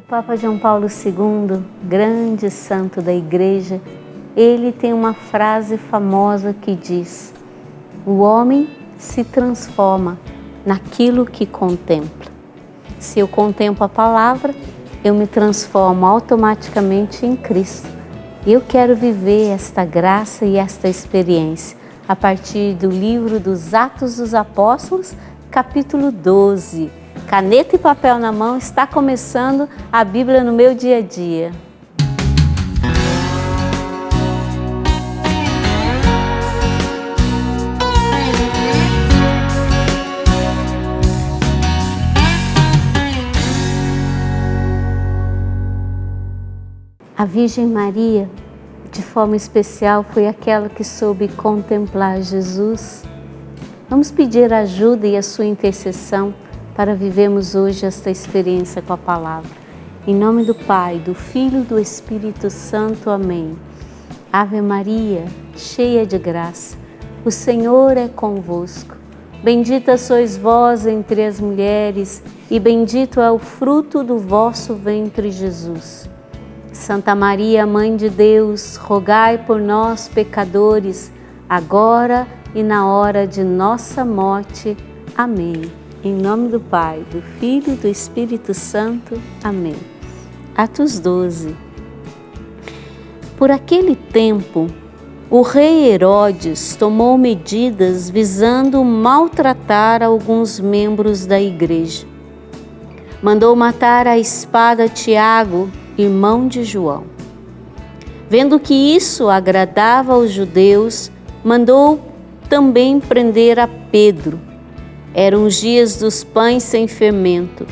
Papa João Paulo II, grande santo da Igreja, ele tem uma frase famosa que diz: o homem se transforma naquilo que contempla. Se eu contemplo a palavra, eu me transformo automaticamente em Cristo. Eu quero viver esta graça e esta experiência a partir do livro dos Atos dos Apóstolos, capítulo 12. Caneta e papel na mão, está começando a Bíblia no meu dia a dia. A Virgem Maria, de forma especial, foi aquela que soube contemplar Jesus. Vamos pedir a ajuda e a sua intercessão para vivermos hoje esta experiência com a palavra. Em nome do Pai, do Filho e do Espírito Santo. Amém. Ave Maria, cheia de graça, o Senhor é convosco. Bendita sois vós entre as mulheres e bendito é o fruto do vosso ventre, Jesus. Santa Maria, Mãe de Deus, rogai por nós, pecadores, agora e na hora de nossa morte. Amém. Em nome do Pai, do Filho e do Espírito Santo. Amém. Atos 12. Por aquele tempo, o rei Herodes tomou medidas visando maltratar alguns membros da igreja. Mandou matar à espada Tiago, irmão de João. Vendo que isso agradava aos judeus, mandou também prender a Pedro. Eram os dias dos pães sem fermento.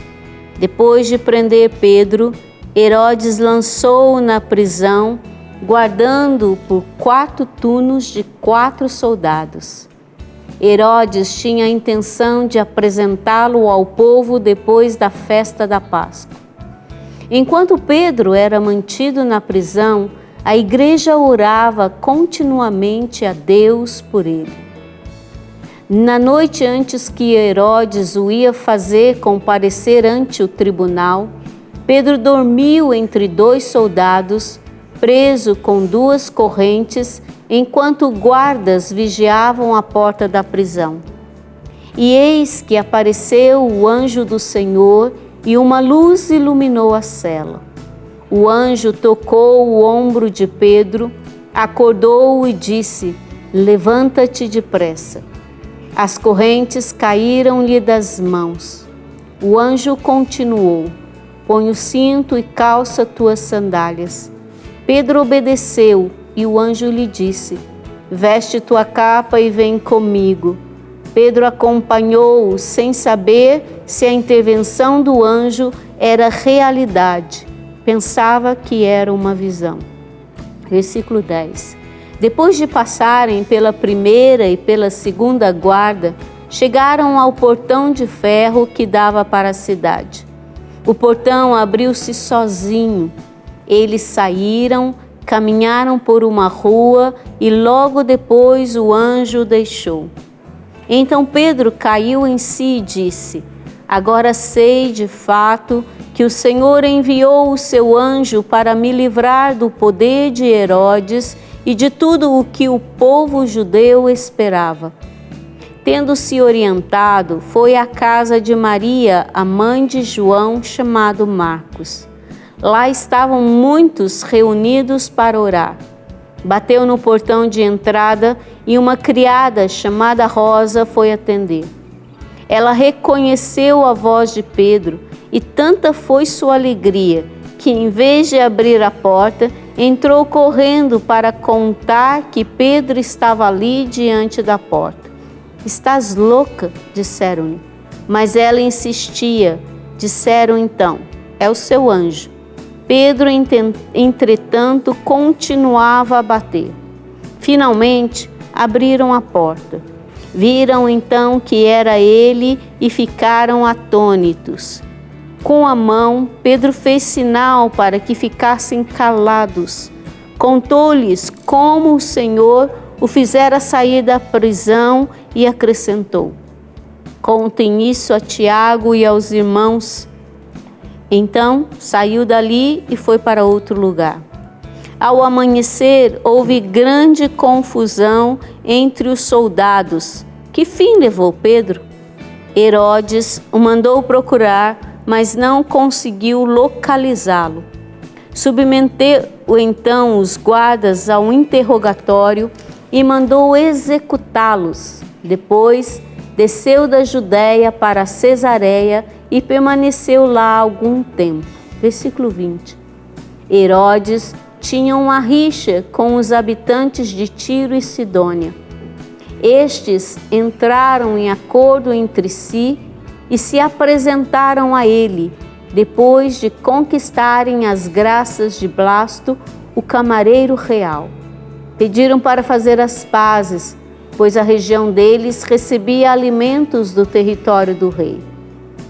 Depois de prender Pedro, Herodes lançou-o na prisão, guardando-o por 4 turnos de 4 soldados. Herodes tinha a intenção de apresentá-lo ao povo depois da festa da Páscoa. Enquanto Pedro era mantido na prisão, a igreja orava continuamente a Deus por ele. Na noite antes que Herodes o ia fazer comparecer ante o tribunal, Pedro dormiu entre 2 soldados, preso com 2 correntes, enquanto guardas vigiavam a porta da prisão. E eis que apareceu o anjo do Senhor e uma luz iluminou a cela. O anjo tocou o ombro de Pedro, acordou-o e disse: levanta-te depressa. As correntes caíram-lhe das mãos. O anjo continuou: põe o cinto e calça tuas sandálias. Pedro obedeceu e o anjo lhe disse: veste tua capa e vem comigo. Pedro acompanhou-o sem saber se a intervenção do anjo era realidade. Pensava que era uma visão. Versículo 10. Depois de passarem pela primeira e pela segunda guarda, chegaram ao portão de ferro que dava para a cidade. O portão abriu-se sozinho. Eles saíram, caminharam por uma rua e logo depois o anjo o deixou. Então Pedro caiu em si e disse: agora sei de fato que o Senhor enviou o seu anjo para me livrar do poder de Herodes e de tudo o que o povo judeu esperava. Tendo-se orientado, foi à casa de Maria, a mãe de João, chamado Marcos. Lá estavam muitos reunidos para orar. Bateu no portão de entrada e uma criada chamada Rosa foi atender. Ela reconheceu a voz de Pedro e tanta foi sua alegria que, em vez de abrir a porta, entrou correndo para contar que Pedro estava ali diante da porta. Estás louca? Disseram-lhe. Mas ela insistia. Disseram então: é o seu anjo. Pedro, entretanto, continuava a bater. Finalmente, abriram a porta. Viram então que era ele e ficaram atônitos. Com a mão, Pedro fez sinal para que ficassem calados. Contou-lhes como o Senhor o fizera sair da prisão e acrescentou: contem isso a Tiago e aos irmãos. Então saiu dali e foi para outro lugar. Ao amanhecer, houve grande confusão entre os soldados. Que fim levou Pedro? Herodes o mandou procurar, mas não conseguiu localizá-lo. Submeteu então os guardas ao interrogatório e mandou executá-los. Depois, desceu da Judéia para Cesareia e permaneceu lá algum tempo. Versículo 20. Herodes tinha uma rixa com os habitantes de Tiro e Sidônia. Estes entraram em acordo entre si e se apresentaram a ele, depois de conquistarem as graças de Blasto, o camareiro real. Pediram para fazer as pazes, pois a região deles recebia alimentos do território do rei.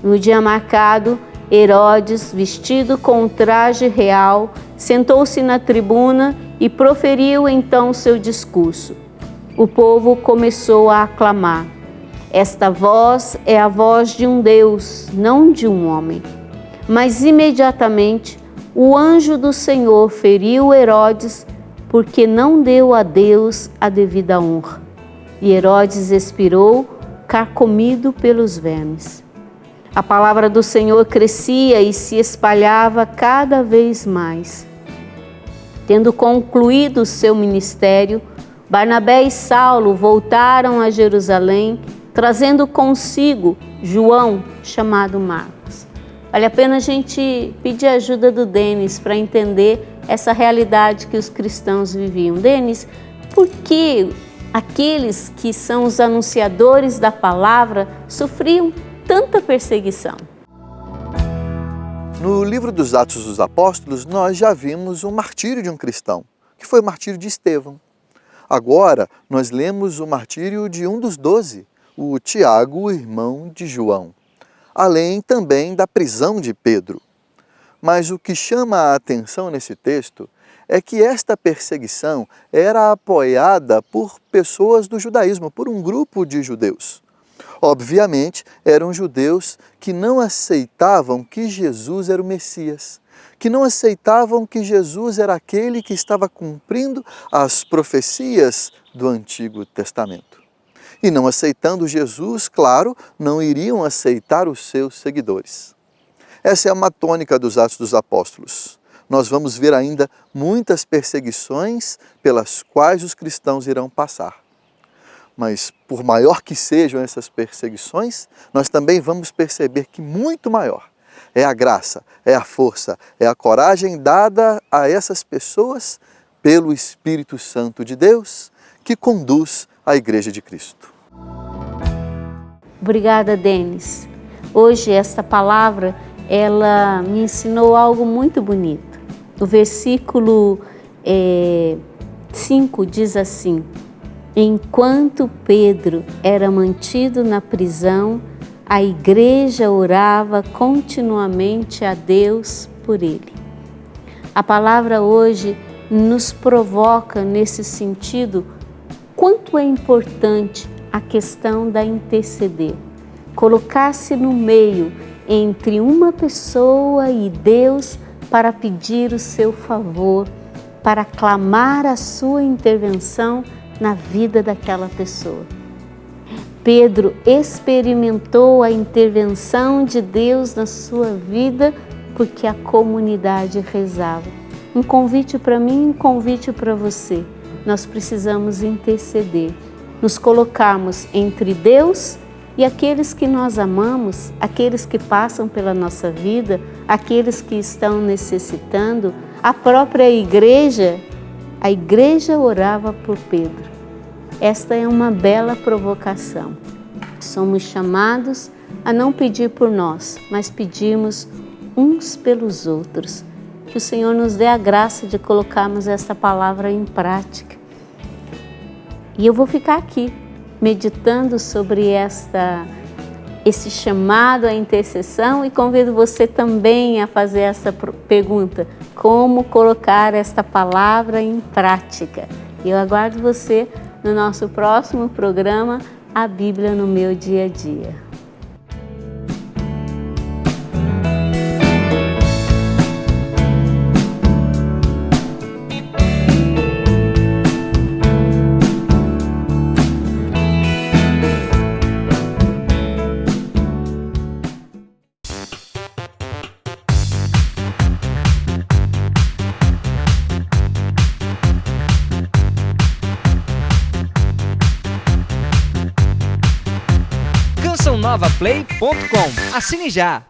No dia marcado, Herodes, vestido com um traje real, sentou-se na tribuna e proferiu então seu discurso. O povo começou a aclamar: esta voz é a voz de um Deus, não de um homem. Mas imediatamente o anjo do Senhor feriu Herodes, porque não deu a Deus a devida honra. E Herodes expirou, carcomido pelos vermes. A palavra do Senhor crescia e se espalhava cada vez mais. Tendo concluído seu ministério, Barnabé e Saulo voltaram a Jerusalém, trazendo consigo João, chamado Marcos. Vale a pena a gente pedir a ajuda do Denis para entender essa realidade que os cristãos viviam. Denis, por que aqueles que são os anunciadores da palavra sofriam tanta perseguição? No livro dos Atos dos Apóstolos, nós já vimos o martírio de um cristão, que foi o martírio de Estevão. Agora, nós lemos o martírio de um dos 12, o Tiago, irmão de João, além também da prisão de Pedro. Mas o que chama a atenção nesse texto é que esta perseguição era apoiada por pessoas do judaísmo, por um grupo de judeus. Obviamente, eram judeus que não aceitavam que Jesus era o Messias, que não aceitavam que Jesus era aquele que estava cumprindo as profecias do Antigo Testamento. E não aceitando Jesus, claro, não iriam aceitar os seus seguidores. Essa é uma tônica dos Atos dos Apóstolos. Nós vamos ver ainda muitas perseguições pelas quais os cristãos irão passar. Mas, por maior que sejam essas perseguições, nós também vamos perceber que muito maior é a graça, é a força, é a coragem dada a essas pessoas pelo Espírito Santo de Deus, que conduz a Igreja de Cristo. Obrigada, Denis. Hoje esta palavra, ela me ensinou algo muito bonito. O versículo 5 diz assim: enquanto Pedro era mantido na prisão, a igreja orava continuamente a Deus por ele. A palavra hoje nos provoca nesse sentido quanto é importante a questão da interceder, colocar-se no meio entre uma pessoa e Deus para pedir o seu favor, para clamar a sua intervenção na vida daquela pessoa. Pedro experimentou a intervenção de Deus na sua vida porque a comunidade rezava. Um convite para mim, um convite para você. Nós precisamos interceder, nos colocarmos entre Deus e aqueles que nós amamos, aqueles que passam pela nossa vida, aqueles que estão necessitando. A própria igreja, a igreja orava por Pedro. Esta é uma bela provocação. Somos chamados a não pedir por nós, mas pedirmos uns pelos outros. Que o Senhor nos dê a graça de colocarmos esta palavra em prática. E eu vou ficar aqui, meditando sobre esse chamado à intercessão e convido você também a fazer essa pergunta: como colocar esta palavra em prática? E eu aguardo você no nosso próximo programa, A Bíblia no Meu Dia a Dia. radionovaplay.com. Assine já!